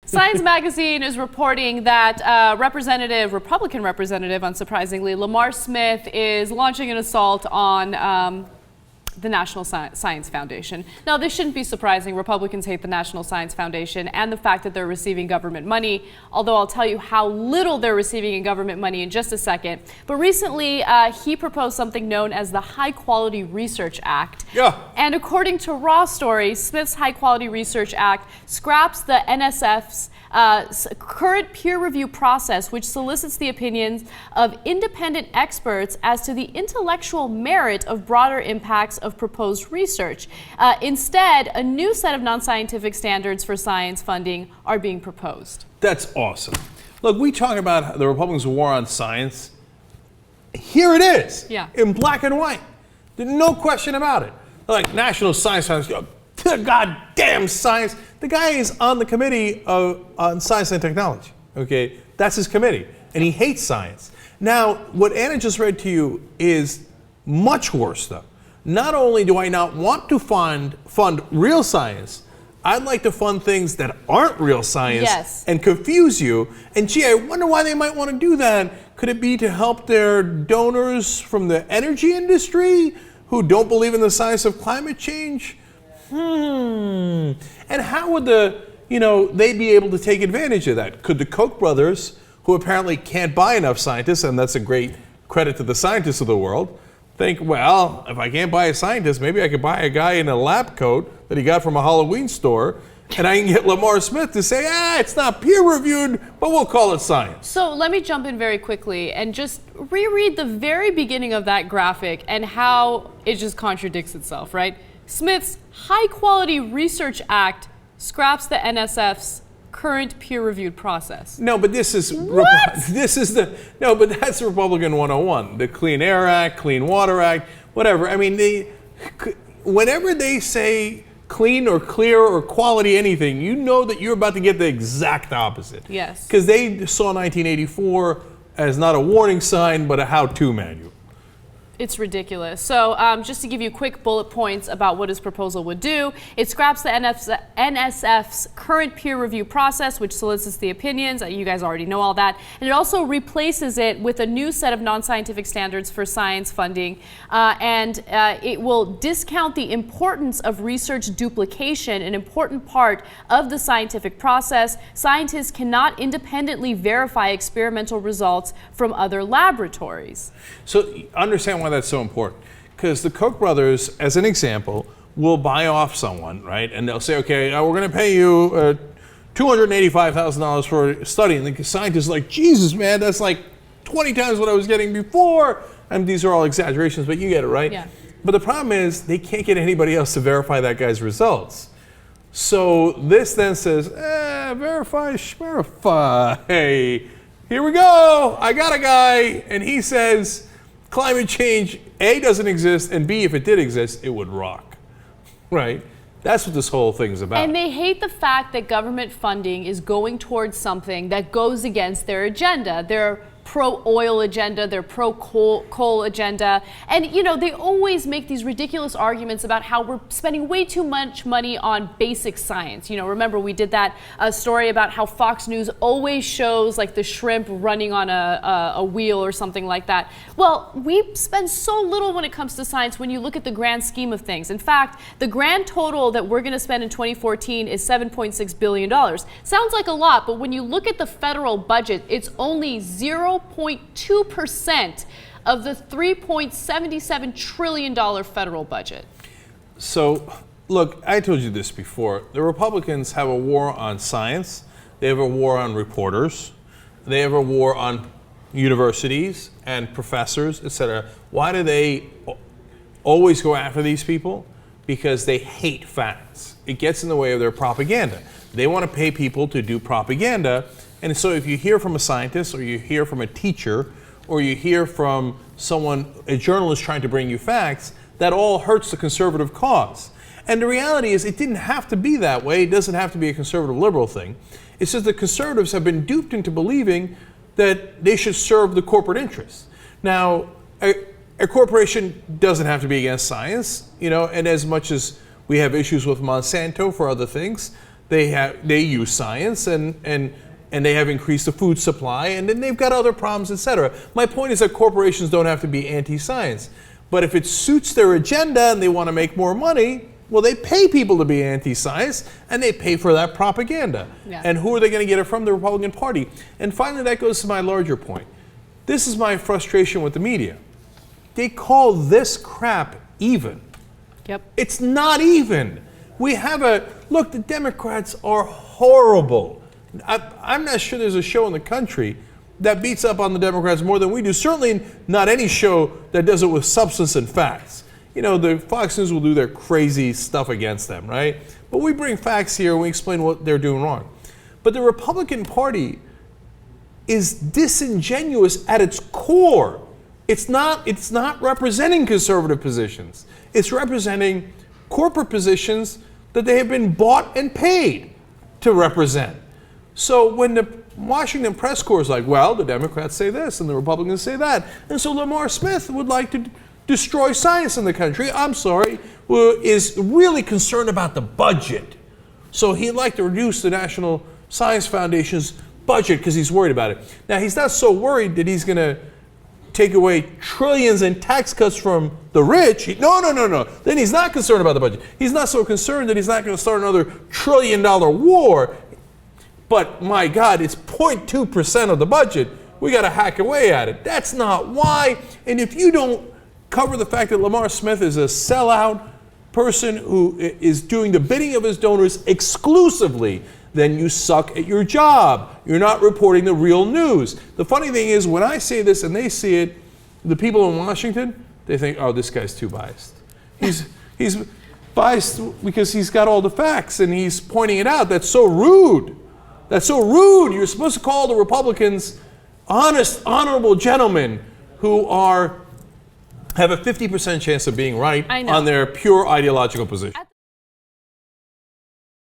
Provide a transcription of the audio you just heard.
Science Magazine is reporting that Republican representative, unsurprisingly, Lamar Smith is launching an assault on the National Science Foundation. Now, this shouldn't be surprising. Republicans hate the National Science Foundation and the fact that they're receiving government money, although I'll tell you how little they're receiving in government money in just a second. But recently, he proposed something known as the High Quality Research Act. Yeah. And according to Raw Story, Smith's High Quality Research Act scraps the NSF's current peer review process, which solicits the opinions of independent experts as to the intellectual merit of broader impacts of proposed research. Instead, a new set of non-scientific standards for science funding are being proposed. That's awesome. Look, we talk about the Republicans' war on science. Here it is, in black and white. There's no question about it. Like National Science Foundation, goddamn science. The guy is on the committee on science and technology. Okay, that's his committee, and he hates science. Now, what Anna just read to you is much worse, though. Not only do I not want to fund real science, I'd like to fund things that aren't real science and confuse you. And gee, I wonder why they might want to do that. Could it be to help their donors from the energy industry who don't believe in the science of climate change? And how would they be able to take advantage of that? Could the Koch brothers, who apparently can't buy enough scientists, and that's a great credit to the scientists of the world, think, well, if I can't buy a scientist, maybe I could buy a guy in a lab coat that he got from a Halloween store, and I can get Lamar Smith to say, it's not peer-reviewed, but we'll call it science. So let me jump in very quickly and just reread the very beginning of that graphic and how it just contradicts itself, right? Smith's High Quality Research Act scraps the NSF's current peer-reviewed process. No, but this is but that's Republican 101. The Clean Air Act, Clean Water Act, whatever. I mean, whenever they say clean or clear or quality anything, you know that you're about to get the exact opposite. Yes. Because they saw 1984 as not a warning sign, but a how-to manual. It's ridiculous. So just to give you quick bullet points about what his proposal would do, it scraps the NSF's current peer review process, which solicits the opinions. You guys already know all that. And it also replaces it with a new set of non-scientific standards for science funding. It will discount the importance of research duplication, an important part of the scientific process. Scientists cannot independently verify experimental results from other laboratories. So understand why that's so important. Because the Koch brothers, as an example, will buy off someone, right? And they'll say, okay, we're going to pay you $285,000 for a study. And the scientist is like, Jesus, man, that's like 20 times what I was getting before. And these are all exaggerations, but you get it, right? Yeah. But the problem is they can't get anybody else to verify that guy's results. So this then says, verify, schmerify. Hey, here we go. I got a guy, and he says climate change, A, doesn't exist, and B, if it did exist, it would rock, right? That's what this whole thing's about. And they hate the fact that government funding is going towards something that goes against their agenda. Their pro-oil agenda, their pro-coal agenda. And, you know, they always make these ridiculous arguments about how we're spending way too much money on basic science. You know, remember we did that story about how Fox News always shows like the shrimp running on a wheel or something like that. Well, we spend so little when it comes to science when you look at the grand scheme of things. In fact, the grand total that we're going to spend in 2014 is $7.6 billion. Sounds like a lot, but when you look at the federal budget, it's only 0.2% of the $3.77 trillion federal budget. So, look, I told you this before. The Republicans have a war on science. They have a war on reporters. They have a war on universities and professors, etc. Why do they always go after these people? Because they hate facts. It gets in the way of their propaganda. They want to pay people to do propaganda. And so if you hear from a scientist, or you hear from a teacher, or you hear from someone, a journalist trying to bring you facts, that all hurts the conservative cause. And the reality is it didn't have to be that way. It doesn't have to be a conservative liberal thing. It's just that conservatives have been duped into believing that they should serve the corporate interests. Now, a corporation doesn't have to be against science, you know, and as much as we have issues with Monsanto for other things, They use science and they have increased the food supply, and then they've got other problems, etc. My point is that corporations don't have to be anti-science. But if it suits their agenda and they want to make more money, well, they pay people to be anti-science, and they pay for that propaganda. Yeah. And who are they going to get it from? The Republican Party. And finally, that goes to my larger point. This is my frustration with the media. They call this crap even. Yep. It's not even. We have look, the Democrats are horrible. I'm not sure there's a show in the country that beats up on the Democrats more than we do. Certainly not any show that does it with substance and facts. You know, the Fox News will do their crazy stuff against them, right? But we bring facts here and we explain what they're doing wrong. But the Republican Party is disingenuous at its core. It's not representing conservative positions. It's representing corporate positions that they have been bought and paid to represent. So when the Washington press corps is like, well, the Democrats say this and the Republicans say that, and so Lamar Smith would like to destroy science in the country, is really concerned about the budget. So he'd like to reduce the National Science Foundation's budget because he's worried about it. Now, he's not so worried that he's going to take away trillions in tax cuts from the rich. No. Then he's not concerned about the budget. He's not so concerned that he's not going to start another $1 trillion war. But my God, it's 0.2% of the budget. We got to hack away at it. That's not why. And if you don't cover the fact that Lamar Smith is a sellout person who is doing the bidding of his donors exclusively, then you suck at your job. You're not reporting the real news. The funny thing is, when I say this and they see it, the people in Washington, they think, oh, this guy's too biased. He's biased because he's got all the facts and he's pointing it out. That's so rude. That's so rude. You're supposed to call the Republicans honest, honorable gentlemen who have a 50% chance of being right on their pure ideological position.